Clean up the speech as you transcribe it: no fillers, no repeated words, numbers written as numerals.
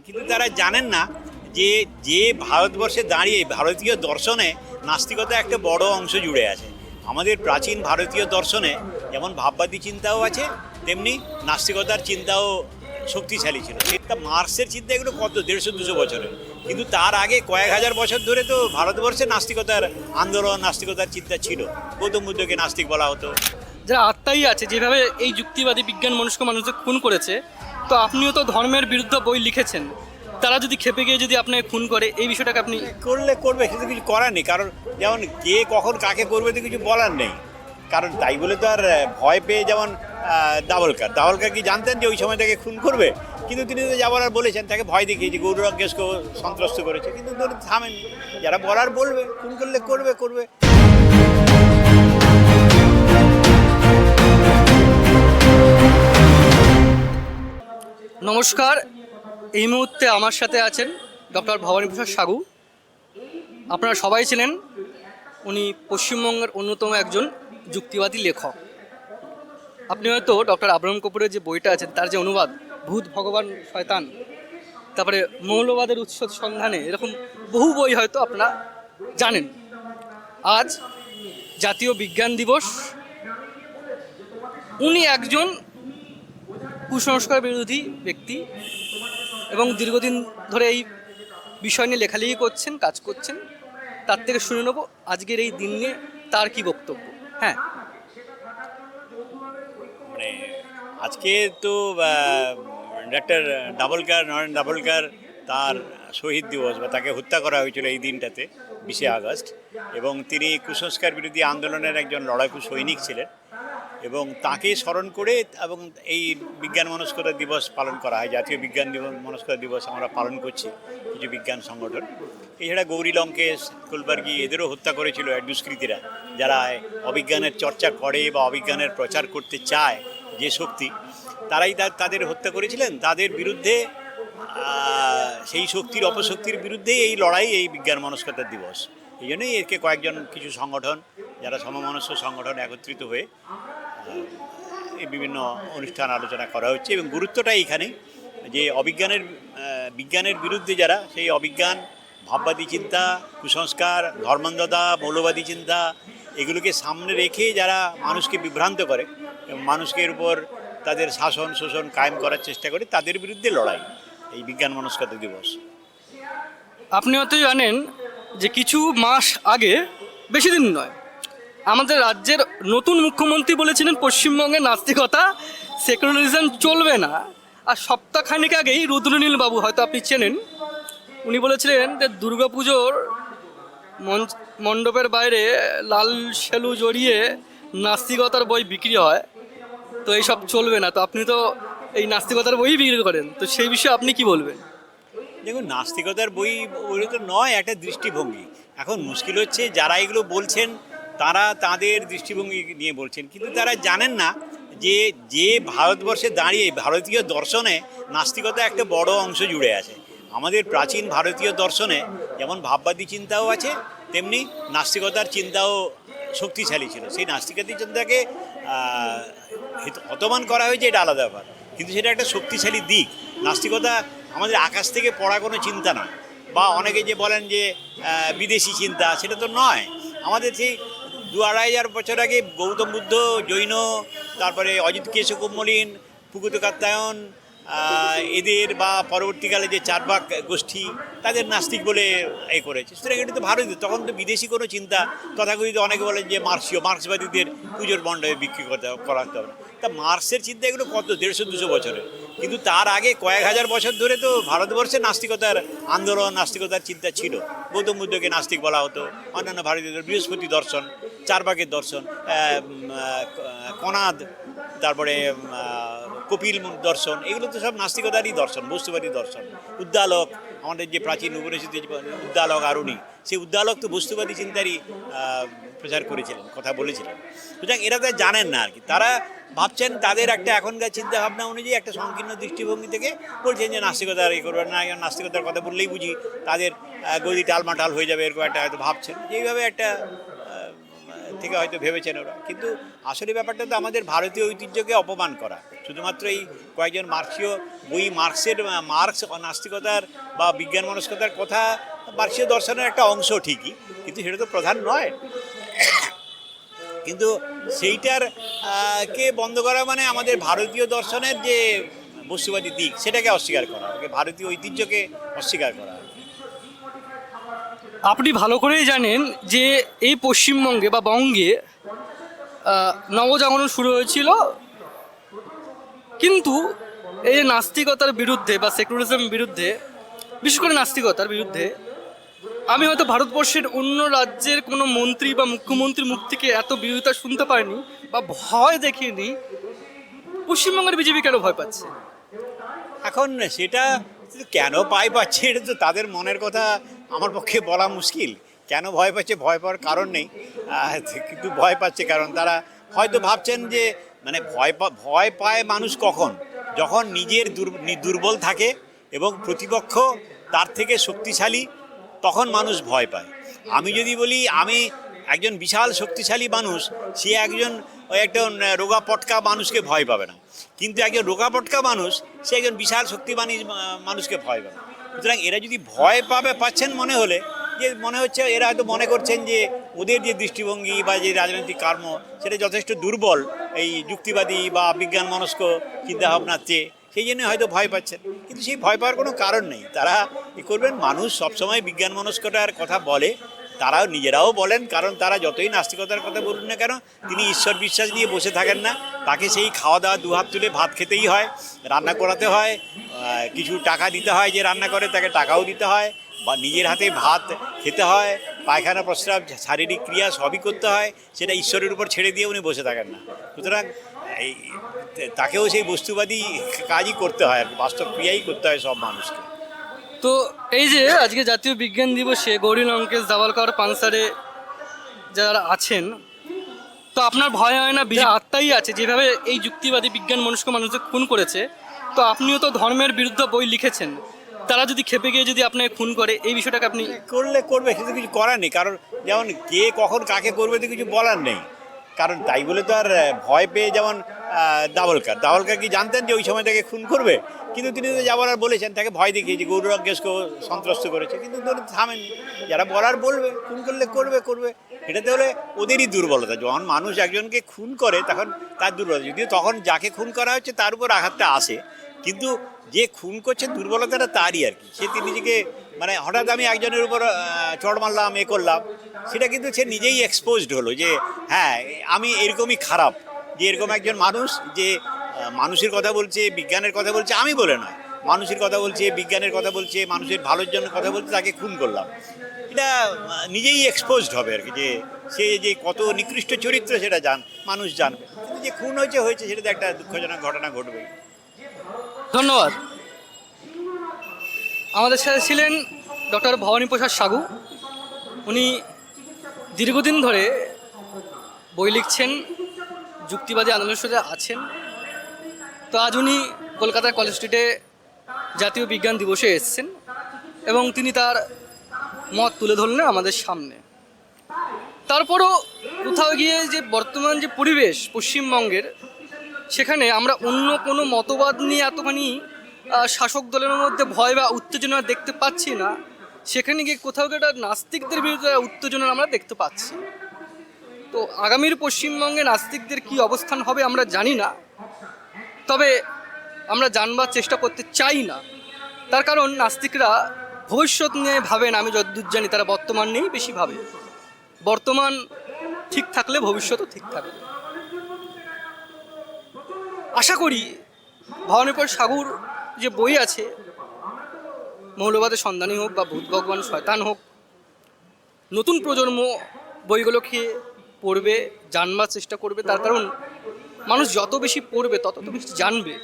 কিন্তু তারা জানেন না যে যে ভারতবর্ষে দাঁড়িয়ে ভারতীয় দর্শনে নাস্তিকতা একটা বড় অংশ জুড়ে আছে। আমাদের প্রাচীন ভারতীয় দর্শনে যেমন ভাববাদী চিন্তাও আছে, তেমনি নাস্তিকতার চিন্তাও শক্তিশালী ছিল। সেটা মার্ক্সের চিন্তা এগুলো কত 150-200 বছরের, কিন্তু তার আগে কয়েক হাজার বছর ধরে তো ভারতবর্ষে নাস্তিকতার আন্দোলন, নাস্তিকতার চিন্তা ছিল। গৌতম বুদ্ধকে নাস্তিক বলা হতো। যারা আত্মাই আছে, যেভাবে এই যুক্তিবাদী বিজ্ঞান মনস্ক মানুষকে খুন করেছে, তো আপনিও তো ধর্মের বিরুদ্ধে বই লিখেছেন। তারা যদি খেপে গিয়ে যদি আপনাকে খুন করে, এই বিষয়টাকে আপনি করবে, কিন্তু কিছু করার নেই। কারণ যেমন কে কখন কাকে করবে তো কিছু বলার নেই। কারণ তাই বলে তো আর ভয় পেয়ে যেমন দাভোলকার কি জানতেন যে ওই সময় তাকে খুন করবে? কিন্তু তিনি তো যাবার আর বলেছেন, তাকে ভয় দেখিয়ে যে গৌরঙ্গেশকেও সন্ত্রস্ত করেছে, কিন্তু থামেন। যারা বলার বলবে, খুন করলে করবে। নমস্কার। এই মুহূর্তে আমার সাথে আছেন ডক্টর ভবানীপ্রসাদ সাগু। আপনারা সবাই ছিলেন, উনি পশ্চিমবঙ্গের অন্যতম একজন যুক্তিবাদী লেখক। আপনি হয়তো ডক্টর আব্রাহাম কাপুরের যে বইটা আছে, তার যে অনুবাদ ভূত, ভগবান, শয়তান, তারপরে মৌলবাদের উৎস সন্ধানে, এরকম বহু বই হয়তো আপনারা জানেন। আজ জাতীয় বিজ্ঞান দিবস। উনি একজন কুসংস্কার বিরোধী ব্যক্তি এবং দীর্ঘদিন ধরে এই বিষয় নিয়ে লেখালেখি করছেন, কাজ করছেন। তার থেকে শুনে নেব আজকের এই দিন নিয়ে তার কি বক্তব্য। হ্যাঁ, মানে আজকে তো ডাক্তার নরেন দাভোলকার তার শহীদ দিবস বা তাকে হত্যা করা হয়েছিল এই দিনটাতে, 20শে আগস্ট। এবং তিনি কুসংস্কার বিরোধী আন্দোলনের একজন লড়াকু সৈনিক ছিলেন, এবং তাকে স্মরণ করে এবং এই বিজ্ঞান মনস্কতা দিবস পালন করা হয়। জাতীয় বিজ্ঞান মনস্কতা দিবস আমরা পালন করছি কিছু বিজ্ঞান সংগঠন। এছাড়া গৌরী লঙ্কেশ, কুলবার্গি, এদেরও হত্যা করেছিল এক দুষ্কৃতীরা, যারা অবিজ্ঞানের চর্চা করে বা অবিজ্ঞানের প্রচার করতে চায় যে শক্তি, তারাই তাদের হত্যা করেছিলেন। তাদের বিরুদ্ধে, সেই শক্তির অপশক্তির বিরুদ্ধে এই লড়াই, এই বিজ্ঞান মনস্কতা দিবস। এই জন্যই একে কয়েকজন কিছু সংগঠন, যারা সমমনস্ক সংগঠন, একত্রিত হয়ে এই বিভিন্ন অনুষ্ঠান আলোচনা করা হচ্ছে। এবং গুরুত্বটা এইখানে যে বিজ্ঞানের বিরুদ্ধে যারা, সেই অবিজ্ঞান, ভাববাদী চিন্তা, কুসংস্কার, ধর্মান্ধতা, মৌলবাদী চিন্তা, এগুলোকে সামনে রেখে যারা মানুষকে বিভ্রান্ত করে এবং মানুষের উপর তাদের শাসন শোষণ কায়েম করার চেষ্টা করে, তাদের বিরুদ্ধে লড়াই এই বিজ্ঞান মনস্কতা দিবস। আপনি হয়তো জানেন যে কিছু মাস আগে, বেশি দিন নয়, আমাদের রাজ্যের নতুন মুখ্যমন্ত্রী বলেছিলেন পশ্চিমবঙ্গে নাস্তিকতা, সেকুলারিজম চলবে না। আর সপ্তাহখানিক আগেই রুদ্রনীল বাবু, হয়তো আপনি চেনেন, উনি বলেছিলেন যে দুর্গাপুজোর মণ্ডপের বাইরে লাল সেলু জড়িয়ে নাস্তিকতার বই বিক্রি হয়, তো এইসব চলবে না। তো আপনি তো এই নাস্তিকতার বই বিক্রি করেন, তো সেই বিষয়ে আপনি কি বলবেন? দেখুন, নাস্তিকতার বই ওইগুলো তো নয়, একটা দৃষ্টিভঙ্গি। এখন মুশকিল হচ্ছে যারা এগুলো বলছেন তারা তাদের দৃষ্টিভঙ্গি নিয়ে বলছেন, কিন্তু তারা জানেন না যে ভারতবর্ষে দাঁড়িয়ে ভারতীয় দর্শনে নাস্তিকতা একটা বড় অংশ জুড়ে আছে। আমাদের প্রাচীন ভারতীয় দর্শনে যেমন ভাববাদী চিন্তাও আছে, তেমনি নাস্তিকতার চিন্তাও শক্তিশালী ছিল। সেই নাস্তিকতার চিন্তাকে হতমান করা হয়েছে, এটা আলাদা ব্যাপার, কিন্তু সেটা একটা শক্তিশালী দিক। নাস্তিকতা আমাদের আকাশ থেকে পড়া কোনো চিন্তা নয়, বা অনেকে যে বলেন যে বিদেশি চিন্তা, সেটা তো নয়। আমাদের সেই 2-2.5 বছর আগে গৌতম বুদ্ধ, জৈন, তারপরে অজিত কেশকুম্মলিন, প্রকৃত কাত্যায়ন, এদের বা পরবর্তীকালে যে চারবাক গোষ্ঠী, তাদের নাস্তিক বলে করেছে। সুতরাং এটা তো ভারতীয়, তখন তো বিদেশি কোনো চিন্তা, তথাকথিত অনেকে বলেন যে মার্ক্সবাদীদের পুজোর মণ্ডপে বিক্রি করাতে হবে। তা মার্ক্সের চিন্তা এগুলো কত 150-200 বছরের, কিন্তু তার আগে কয়েক হাজার বছর ধরে তো ভারতবর্ষে নাস্তিকতার আন্দোলন, নাস্তিকতার চিন্তা ছিল। গৌতম বুদ্ধকে নাস্তিক বলা হতো, অন্যান্য ভারতীয়দের বৃহস্পতি দর্শন, চারবাকের দর্শন, কনাদ, তারপরে কপিল দর্শন, এগুলো তো সব নাস্তিকতারই দর্শন, বস্তুবাদী দর্শন। উদ্দালক, আমাদের যে প্রাচীন উপনিষদে উদ্দালক আরুণী, সেই উদ্দালক তো বস্তুবাদী চিন্তারই প্রচার করেছিলেন, কথা বলেছিলেন। সুতরাং এরা তো জানেন না আর কি। তারা ভাবছেন তাদের একটা এখনকার চিন্তা ভাবনা অনুযায়ী একটা সংকীর্ণ দৃষ্টিভঙ্গি থেকে বলছেন যে নাস্তিকতার করবেন না, নাস্তিকতার কথা বললেই বুঝি তাদের গদি টালমাটাল হয়ে যাবে, এরকম একটা হয়তো ভাবছেন। এইভাবে একটা থেকে হয়তো ভেবেছেন ওরা, কিন্তু আসলে ব্যাপারটা তো আমাদের ভারতীয় ঐতিহ্যকে অপমান করা। শুধুমাত্র এই কয়েকজন মার্ক্সীয় বই, মার্ক্স নাস্তিকতার বা বিজ্ঞান মনস্কতার কথা মার্ক্সীয় দর্শনের একটা অংশ ঠিকই, কিন্তু সেটা তো প্রধান নয়। কিন্তু সেইটার কে বন্ধ করা মানে আমাদের ভারতীয় দর্শনের যে বস্তুবাদী দিক সেটাকে অস্বীকার করা, ভারতীয় ঐতিহ্যকে অস্বীকার করা। আপনি ভালো করেই জানেন যে এই পশ্চিমবঙ্গে বা বঙ্গে নবজাগরণ শুরু হয়েছিল, কিন্তু এই যে নাস্তিকতার বিরুদ্ধে বা সেকুলারিজম বিরুদ্ধে, বিশেষ করে নাস্তিকতার বিরুদ্ধে, আমি হয়তো ভারতবর্ষের অন্য রাজ্যের কোনো মন্ত্রী বা মুখ্যমন্ত্রীর মুখ থেকে এত বিরোধিতা শুনতে পারিনি বা ভয় দেখিনি। পশ্চিমবঙ্গের বিজেপি কেন ভয় পাচ্ছে? এখন সেটা কেন পাচ্ছে এটা তো তাদের মনের কথা আমার পক্ষে বলা মুশকিল। কেন ভয় পাচ্ছে, ভয় পাওয়ার কারণ নেই, কিন্তু ভয় পাচ্ছে কারণ তারা হয়তো ভাবছেন যে মানে ভয় পায় মানুষ কখন, যখন নিজের দুর্বল থাকে এবং প্রতিপক্ষ তার থেকে শক্তিশালী, তখন মানুষ ভয় পায়। আমি যদি বলি আমি একজন বিশাল শক্তিশালী মানুষ, সে ওই একটা রোগা পটকা মানুষকে ভয় পাবে না, কিন্তু একজন রোগা পটকা মানুষ সে একজন বিশাল শক্তিবানী মানুষকে ভয় পাবে। সুতরাং এরা যদি ভয় পাচ্ছেন মনে হচ্ছে এরা হয়তো মনে করছেন যে ওদের যে দৃষ্টিভঙ্গি বা যে রাজনৈতিক কর্ম সেটা যথেষ্ট দুর্বল এই যুক্তিবাদী বা বিজ্ঞান মনস্ক চিন্তাভাবনার চেয়ে, সেই জন্য হয়তো ভয় পাচ্ছেন। কিন্তু সেই ভয় পাওয়ার কোনো কারণ নেই। তারা কী করবেন, মানুষ সবসময় বিজ্ঞান মনস্কতার কথা বলে, তারাও নিজেরাও বলেন, কারণ তারা যতই নাস্তিকতার কথা বলুন না কেন তিনি ঈশ্বর বিশ্বাস নিয়ে বসে থাকেন না। তাকে সেই খাওয়া দাওয়া দুহাত তুলে ভাত খেতেই হয়, রান্না করাতে হয়, কিছু টাকা দিতে হয়, যে রান্না করে তাকে টাকাও দিতে হয়, বা নিজের হাতে ভাত খেতে হয়, পায়খানা প্রস্রাব শারীরিক ক্রিয়া সবই করতে হয়, সেটা ঈশ্বরের উপর ছেড়ে দিয়ে উনি বসে থাকেন না। সুতরাং এই তাকেও সেই বস্তুবাদী কাজই করতে হয়, বাস্তব ক্রিয়াই করতে হয় সব মানুষকে। তো এই যে আজকে জাতীয় বিজ্ঞান দিবসে গৌরী লঙ্কেশ, দাভোলকর, পানসারে যারা আছেন, তো আপনার ভয় হয় না? আত্মাই আছে যেভাবে এই যুক্তিবাদী বিজ্ঞান মনস্ক মানুষদের খুন করেছে, তো আপনিও তো ধর্মের বিরুদ্ধে বই লিখেছেন, তারা যদি খেপে গিয়ে যদি আপনাকে খুন করে, এই বিষয়টাকে আপনি করবে সেটা কিছু করার নেই, কারণ যেমন কে কখন কাকে করবে তো কিছু বলার নেই। কারণ তাই বলে তো আর ভয় পেয়ে, যেমন দাভোলকর কি জানতেন যে ওই সময় তাকে খুন করবে? কিন্তু তিনি তো যাবার আর বলেছেন, তাকে ভয় দেখিয়ে যে গৌরী লঙ্কেশকেও সন্ত্রস্ত করেছে, কিন্তু থামেননি। যারা বলার বলবে, খুন করলে করবে। এটাতে হলে ওদেরই দুর্বলতা। যখন মানুষ একজনকে খুন করে তখন তার দুর্বলতা, যদিও তখন যাকে খুন করা হচ্ছে তার উপর আঘাতটা আসে, কিন্তু যে খুন করছে দুর্বলতাটা তারই আর কি। সে নিজেকে মানে হঠাৎ আমি একজনের উপর চড় মারলাম, করলাম, সেটা কিন্তু সে নিজেই এক্সপোজড হলো যে হ্যাঁ আমি এরকমই খারাপ, যে এরকম একজন মানুষ যে মানুষের কথা বলছে, বিজ্ঞানের কথা বলছে, আমি বলে নয়, মানুষের কথা বলছে, বিজ্ঞানের কথা বলছে, মানুষের ভালোর জন্য কথা বলছে, তাকে খুন করলাম। এটা নিজেই এক্সপোজড হবে আর কি, যে সে যে কত নিকৃষ্ট চরিত্র সেটা মানুষ জানবে। কিন্তু যে খুন হয়েছে সেটা তো একটা দুঃখজনক ঘটনা ঘটবে। ধন্যবাদ। আমাদের সাথে ছিলেন ডক্টর ভবানী প্রসাদ সাগু। উনি দীর্ঘদিন ধরে বই লিখছেন, যুক্তিবাদী আন্দোলনের সাথে আছেন। তো আজ উনি কলকাতার কলেজ স্ট্রিটে জাতীয় বিজ্ঞান দিবসে এসেছেন এবং তিনি তার মত তুলে ধরলেন আমাদের সামনে। তারপরও কোথাও গিয়ে যে বর্তমান যে পরিবেশ পশ্চিমবঙ্গের, সেখানে আমরা অন্য কোনো মতবাদ নিয়ে এতখানি শাসক দলের মধ্যে ভয় বা উত্তেজনা দেখতে পাচ্ছি না। সেখানে গিয়ে কোথাও গিয়ে একটা নাস্তিকদের বিরুদ্ধে উত্তেজনা আমরা দেখতে পাচ্ছি। তো আগামীর পশ্চিমবঙ্গে নাস্তিকদের কি অবস্থান হবে আমরা জানি না, তবে আমরা জানবার চেষ্টা করতে চাই না। তার কারণ নাস্তিকরা ভবিষ্যৎ নিয়ে ভাবেন, আমি যতদূর জানি তারা বর্তমান নিয়েই বেশি ভাবে। বর্তমান ঠিক থাকলে ভবিষ্যৎও ঠিক থাকবে। আশা করি ভবানী প্রসাদ সাগুর যে বই আছে, মৌলবাদের সন্ধানী হোক বা ভূত ভগবান শয়তান হোক, নতুন প্রজন্ম বইগুলোকে পড়বে, জানবার চেষ্টা করবে। তার কারণ মানুষ যত বেশি পড়বে তত বেশি জানবে।